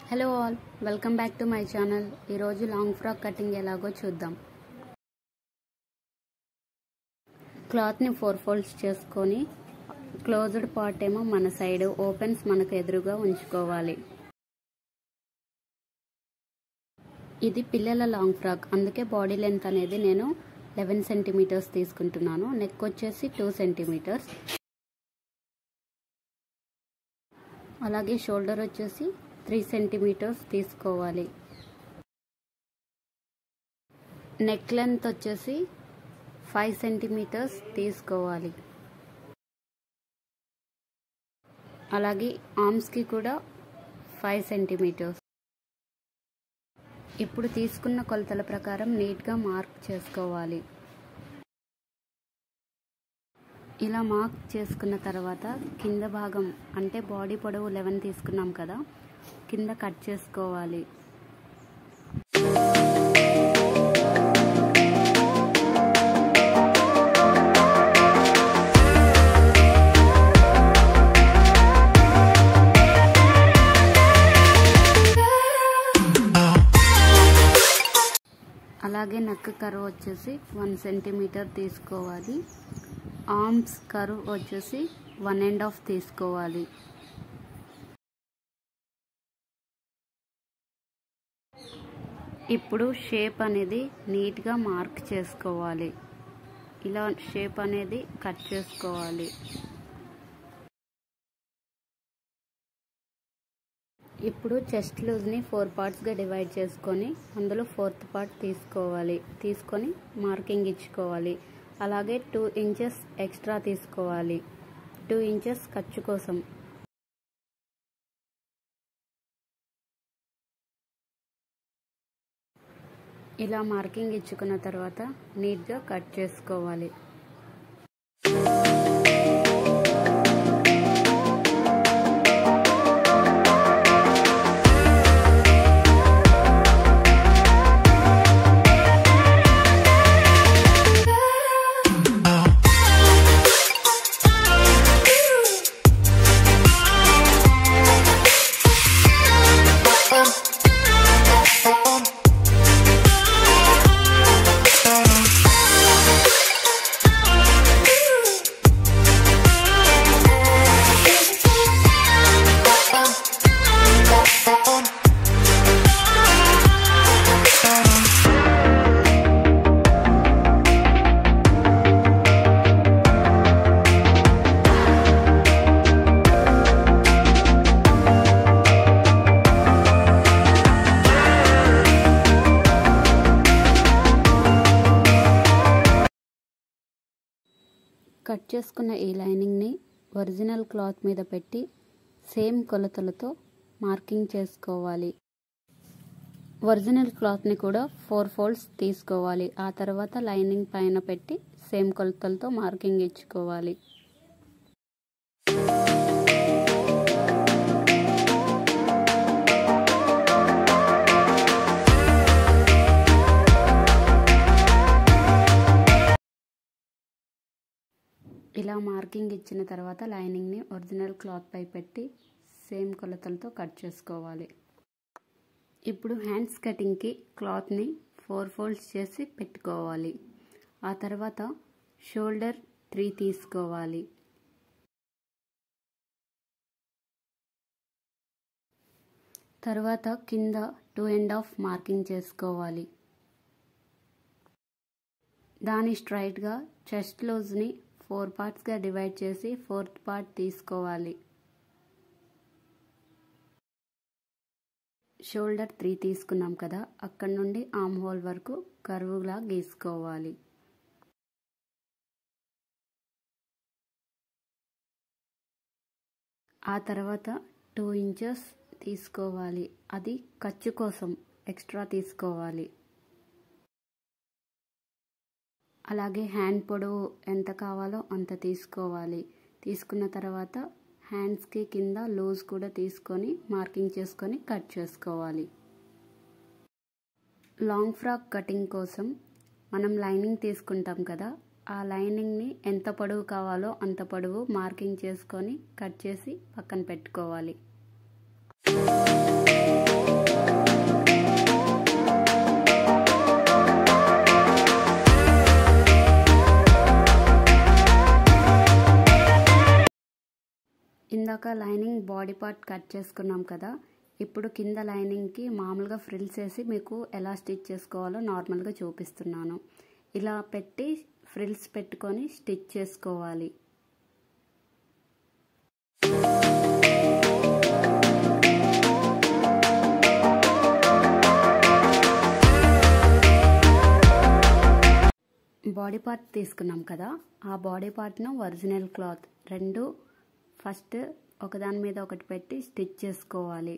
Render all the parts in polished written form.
Hello all, welcome back to my channel. ఈరోజు long frock cutting ఎలాగో చూద్దాం. క్లాత్ని 4 ఫోల్డ్స్ చేసుకొని క్లోజ్డ్ పార్ట్ ఏమో మన సైడ్, ఓపెన్స్ మనకు ఎదురుగా ఉంచుకోవాలి. ఇది పిల్లల లాంగ్ ఫ్రాక్, అందుకే బాడీ లెంత్ అనేది నేను 11 సెంటీమీటర్స్ తీసుకుంటున్నాను. నెక్ వచ్చేసి 2 సెంటీమీటర్స్. అలాగే షోల్డర్ వచ్చేసి 3 సెంటీమీటర్స్ తీసుకోవాలి. నెక్ లెంత్ వచ్చేసి 5 సెంటీమీటర్స్ తీసుకోవాలి. అలాగే ఆర్మ్స్కి కూడా 5 సెంటీమీటర్స్. ఇప్పుడు తీసుకున్న కొలతల ప్రకారం నీట్గా మార్క్ చేసుకోవాలి. ఇలా మార్క్ చేసుకున్న తర్వాత కింద భాగం అంటే బాడీ పొడవు 11 తీసుకున్నాం కదా, కింద కట్ చేసుకోవాలి. అలాగే నెక్ కర్వ్ వచ్చేసి 1 సెంటీమీటర్ తీసుకోవాలి. ఆర్మ్స్ కర్వ్ వచ్చేసి 1.5 తీసుకోవాలి. ఇప్పుడు షేప్ అనేది నీట్గా మార్క్ చేసుకోవాలి. ఇలా షేప్ అనేది కట్ చేసుకోవాలి. ఇప్పుడు చెస్ట్ లూజ్ని 4 పార్ట్స్గా డివైడ్ చేసుకొని అందులో 4th పార్ట్ తీసుకోవాలి. తీసుకొని మార్కింగ్ ఇచ్చుకోవాలి. అలాగే 2 ఇంచెస్ ఎక్స్ట్రా తీసుకోవాలి. 2 ఇంచెస్ ఖర్చు కోసం. ఇలా మార్కింగ్ ఇచ్చుకున్న తర్వాత నీట్గా కట్ చేసుకోవాలి. కట్ చేసుకున్న ఈ లైనింగ్ని ఒరిజినల్ క్లాత్ మీద పెట్టి సేమ్ కొలతలతో మార్కింగ్ చేసుకోవాలి. ఒరిజినల్ క్లాత్ని కూడా 4 ఫోల్డ్స్ తీసుకోవాలి. ఆ తర్వాత లైనింగ్ పైన పెట్టి సేమ్ కొలతలతో మార్కింగ్ ఇచ్చుకోవాలి. ఇలా మార్కింగ్ ఇచ్చిన తర్వాత లైనింగ్ని ఒరిజినల్ క్లాత్ పై పెట్టి సేమ్ కొలతలతో కట్ చేసుకోవాలి. ఇప్పుడు హ్యాండ్స్ కటింగ్కి క్లాత్ని 4 ఫోల్డ్స్ చేసి పెట్టుకోవాలి. ఆ తర్వాత షోల్డర్ 3 తీసుకోవాలి. తర్వాత కింద 2.5 మార్కింగ్ చేసుకోవాలి. దాని స్ట్రైట్గా చెస్ట్ లూజ్ని 4 పార్ట్స్గా డివైడ్ చేసి 4th పార్ట్ తీసుకోవాలి. షోల్డర్ 3 తీసుకున్నాం కదా, అక్కడ నుండి ఆర్మ్ హోల్ వరకు కర్వ్లా గీసుకోవాలి. ఆ తర్వాత 2 ఇంచెస్ తీసుకోవాలి. అది ఖర్చు కోసం ఎక్స్ట్రా తీసుకోవాలి. అలాగే హ్యాండ్ పొడవు ఎంత కావాలో అంత తీసుకోవాలి. తీసుకున్న తర్వాత హ్యాండ్స్కి కింద లూజ్ కూడా తీసుకొని మార్కింగ్ చేసుకొని కట్ చేసుకోవాలి. లాంగ్ ఫ్రాక్ కటింగ్ కోసం మనం లైనింగ్ తీసుకుంటాం కదా, ఆ లైనింగ్ని ఎంత పొడవు కావాలో అంత పొడవు మార్కింగ్ చేసుకొని కట్ చేసి పక్కన పెట్టుకోవాలి. ఇందాక లైనింగ్ బాడీ పార్ట్ కట్ చేసుకున్నాం కదా, ఇప్పుడు కింద లైనింగ్కి మామూలుగా ఫ్రిల్స్ వేసి మీకు ఎలా స్టిచ్ చేసుకోవాలో నార్మల్గా చూపిస్తున్నాను. ఇలా పెట్టి ఫ్రిల్స్ పెట్టుకొని స్టిచ్ చేసుకోవాలి. బాడీ పార్ట్ తీసుకున్నాం కదా, ఆ బాడీ పార్ట్ను ఒరిజినల్ క్లాత్ రెండు ఫస్ట్ ఒకదాని మీద ఒకటి పెట్టి స్టిచ్ చేసుకోవాలి.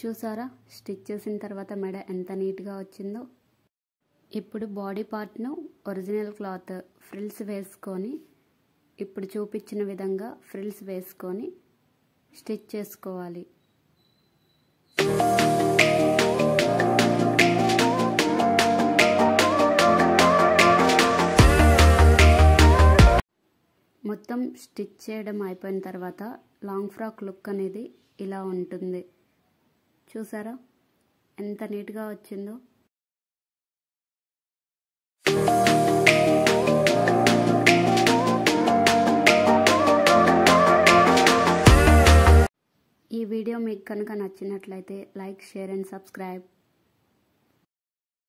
చూసారా, స్టిచ్ చేసిన తర్వాత మెడ ఎంత నీట్గా వచ్చిందో. ఇప్పుడు బాడీ పార్ట్ను ఒరిజినల్ క్లాత్ ఫ్రిల్స్ వేసుకొని ఇప్పుడు చూపించిన విధంగా ఫ్రిల్స్ వేసుకొని స్టిచ్ చేసుకోవాలి. మొత్తం స్టిచ్ చేయడం అయిపోయిన తర్వాత లాంగ్ ఫ్రాక్ లుక్ అనేది ఇలా ఉంటుంది. చూసారా ఎంత నీట్గా వచ్చిందో. ఈ వీడియో మీకు కనుక నచ్చినట్లయితే లైక్, షేర్ అండ్ సబ్స్క్రైబ్.